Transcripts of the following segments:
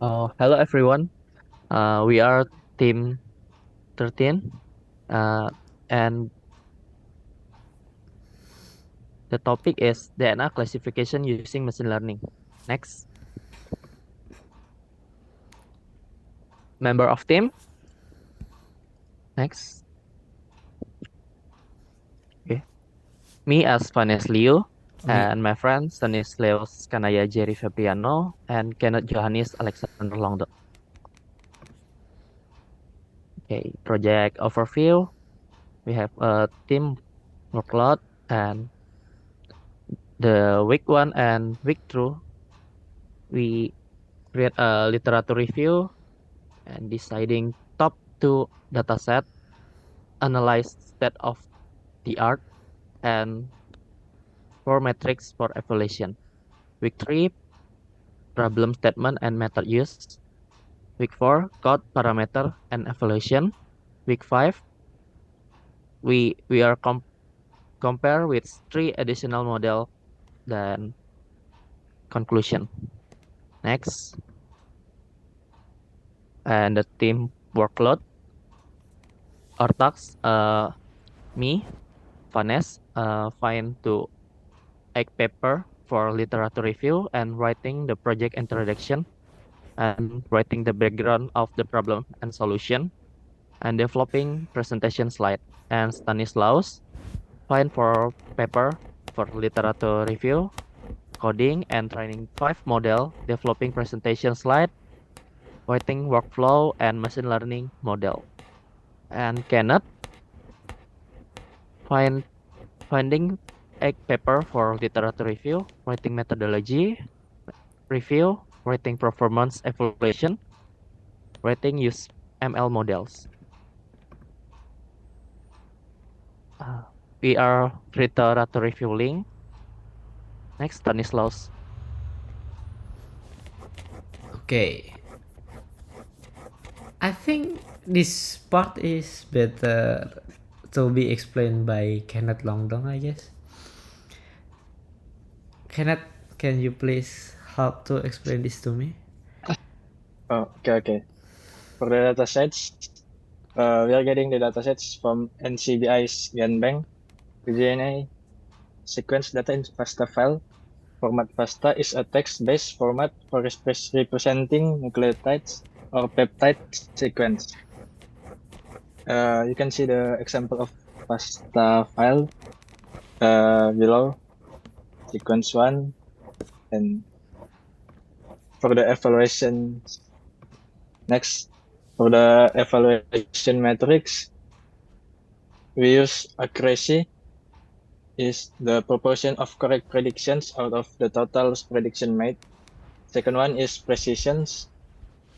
Hello everyone. We are Team 13, uh, and the topic is DNA classification using machine learning. Next, member of team. Next, okay. Me as Vanes Liu, Me. and my friend Stanislaus Kanaya Jerry Fabriano, and Kenneth Johannes Alexander Longdo. Okay, project overview. We have a team workload, and the week one and week two, we create a literature review and deciding top two dataset, analyze state of the art, and four metrics for evaluation. Week 3, problem statement and method use. Week 4, code parameter and evaluation. Week 5, we are compare with three additional model then conclusion. Next, and the team workload or tasks. Me, Vanes, find to egg paper for literature review and writing the project introduction and writing the background of the problem and solution and developing presentation slide. And Stanislaus find for paper for literature review, coding and training five model, developing presentation slide, writing workflow and machine learning model. And Kenneth find finding egg paper for literature review, writing methodology, review, rating performance evaluation, rating use ML models. Uh, we are literature review link. Next, Stanislaus. Okay. I think this part is better to be explained by Kenneth Longdong, I guess. Kenneth, can you please help to explain this to me? Oh, okay. For the datasets, we are getting the datasets from NCBI's GenBank, DNA sequence data in FASTA file. Format FASTA is a text-based format for representing nucleotides or peptide sequence. You can see the example of FASTA file below, sequence 1, and for the evaluation next, for the evaluation matrix, we use accuracy is the proportion of correct predictions out of the total prediction made. Second one is precisions,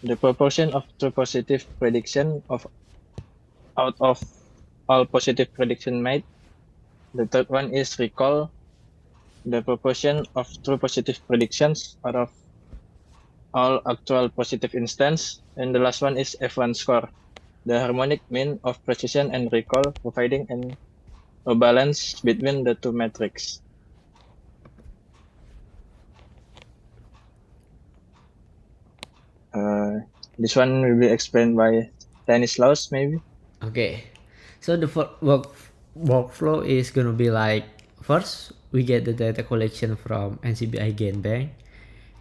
the proportion of true positive prediction of out of all positive prediction made. The third one is recall, the proportion of true positive predictions out of all actual positive instance. And the last one is F1 score, the harmonic mean of precision and recall, providing a balance between the two metrics. This one will be explained by Stanislaus, maybe. Okay. So the workflow is gonna be like, first we get the data collection from NCBI GenBank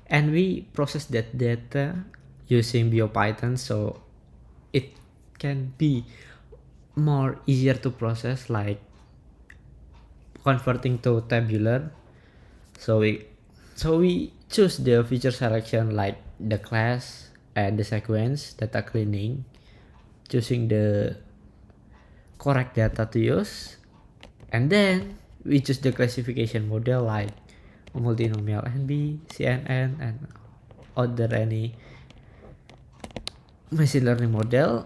and we process that data using BioPython so it can be more easier to process, like converting to tabular. So we choose the feature selection like the class and the sequence, data cleaning, choosing the correct data to use, and then we choose the classification model like multinomial NB, CNN, and other any machine learning model.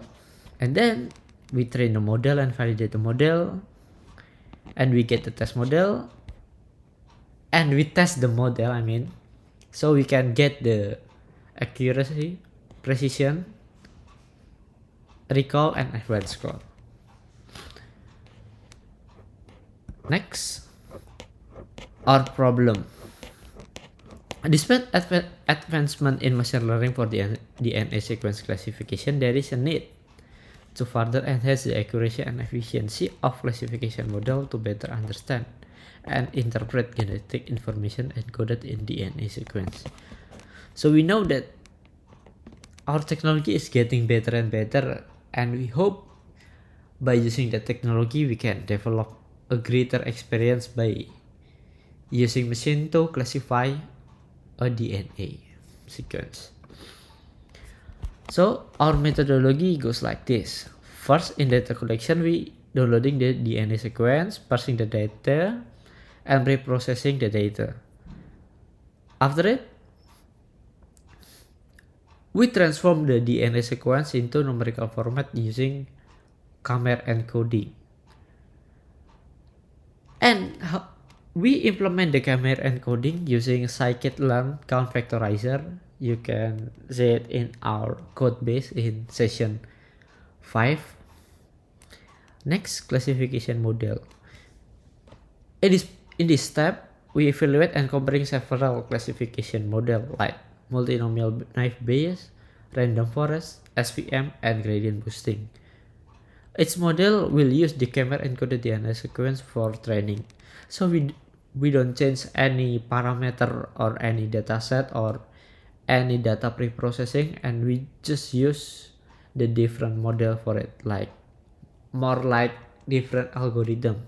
And then we train the model and validate the model, and we get the test model, and we test the model, so we can get the accuracy, precision, recall, and advanced score. Next, our problem. Despite advancement in machine learning for DNA sequence classification, there is a need to further enhance the accuracy and efficiency of classification model to better understand and interpret genetic information encoded in DNA sequence. So we know that our technology is getting better and better, and we hope by using the technology we can develop a greater experience by using machine to classify a DNA sequence. So our methodology goes like this. First, in data collection, we downloading the DNA sequence, parsing the data, and reprocessing the data. After it, we transform the DNA sequence into numerical format using K-mer encoding. And we implement the K-mer encoding using scikit-learn count vectorizer. You can see it in our code base in session 5. Next, classification model. In this step, we evaluate and comparing several classification model like multinomial naive Bayes, random forest, SVM, and gradient boosting. Each model will use the K-mer encoded DNA sequence for training. So we don't change any parameter or any dataset or any data pre-processing, and we just use the different model for it, like more like different algorithm.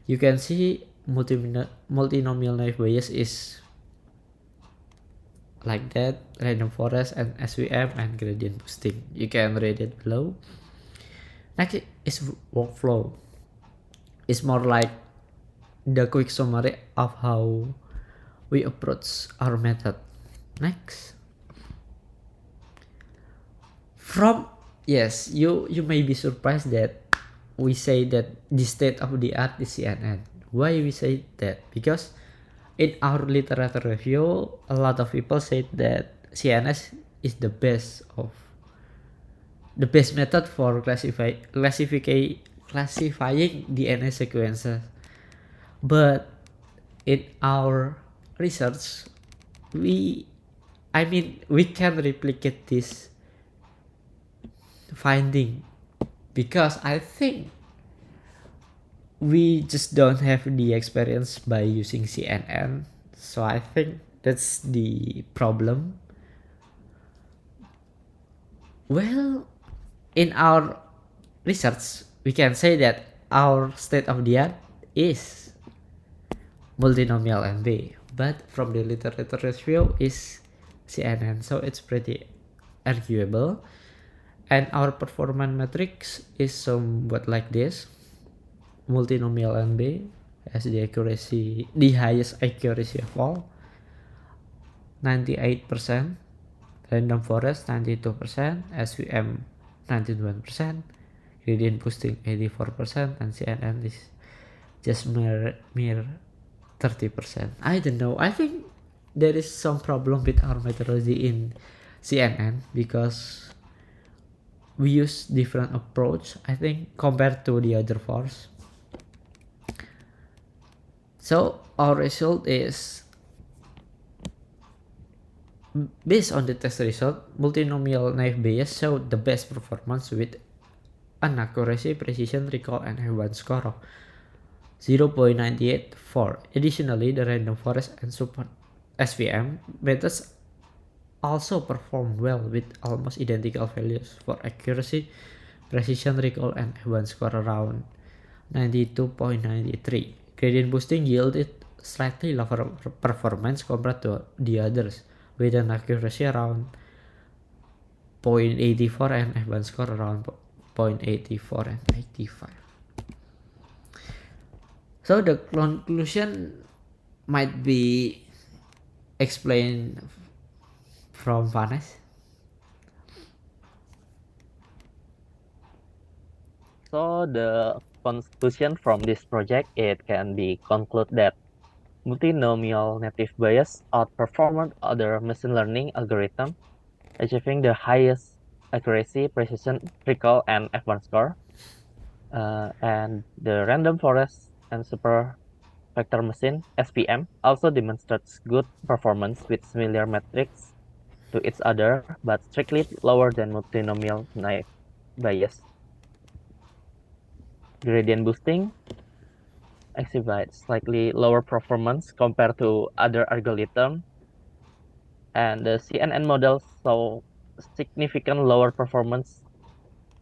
You can see multinomial naive Bayes is like that, random forest and SVM and gradient boosting. You can read it below. Next is workflow. It's more like the quick summary of how we approach our method. Next. Yes, you may be surprised that we say that the state of the art is CNN. Why we say that? Because in our literature review, a lot of people said that CNS is the best method for classifying DNA sequences. But in our research, we can replicate this finding, because I think we just don't have the experience by using CNN. So I think that's the problem. Well, in our research, we can say that our state of the art is multinomial NB, but from the literature review is CNN, so it's pretty arguable. And our performance matrix is somewhat like this. Multinomial NB has the highest accuracy of all, 98%, random forest 92%, SVM 91%, gradient boosting 84%, and CNN is just mere 30%. I don't know. I think there is some problem with our methodology in CNN because we use different approach, I think, compared to the other force. So our result is, based on the test result, multinomial naive Bayes showed the best performance with an accuracy, precision, recall, and F1 score of 0.984. Additionally, the random forest and super SVM methods also perform well with almost identical values for accuracy, precision, recall, and F1 score around 92.93. Gradient boosting yielded slightly lower performance compared to the others, with an accuracy around 0.84 and F1 score around 0.84 and 85. So the conclusion might be explained from Vanes. So the conclusion from this project, it can be concluded that multinomial native Bayes outperformed other machine learning algorithms, achieving the highest accuracy, precision, recall, and F1 score. And the random forest and super vector machine, SVM, also demonstrates good performance with similar metrics to each other, but strictly lower than multinomial naive Bayes. Gradient boosting exhibits slightly lower performance compared to other algorithms, and the CNN models saw significant lower performance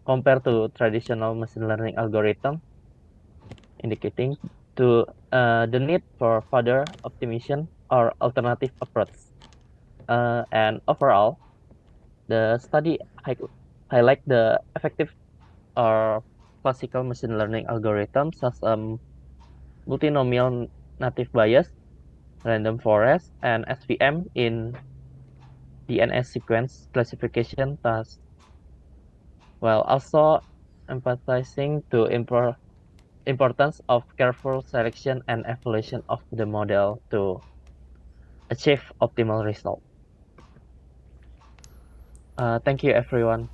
compared to traditional machine learning algorithm, indicating to the need for further optimization or alternative approach. And overall, the study highlight the effective or classical machine learning algorithms such as multinomial native Bayes, random forest, and SVM in DNA sequence classification tasks, while also emphasizing the importance of careful selection and evaluation of the model to achieve optimal result. Thank you, everyone.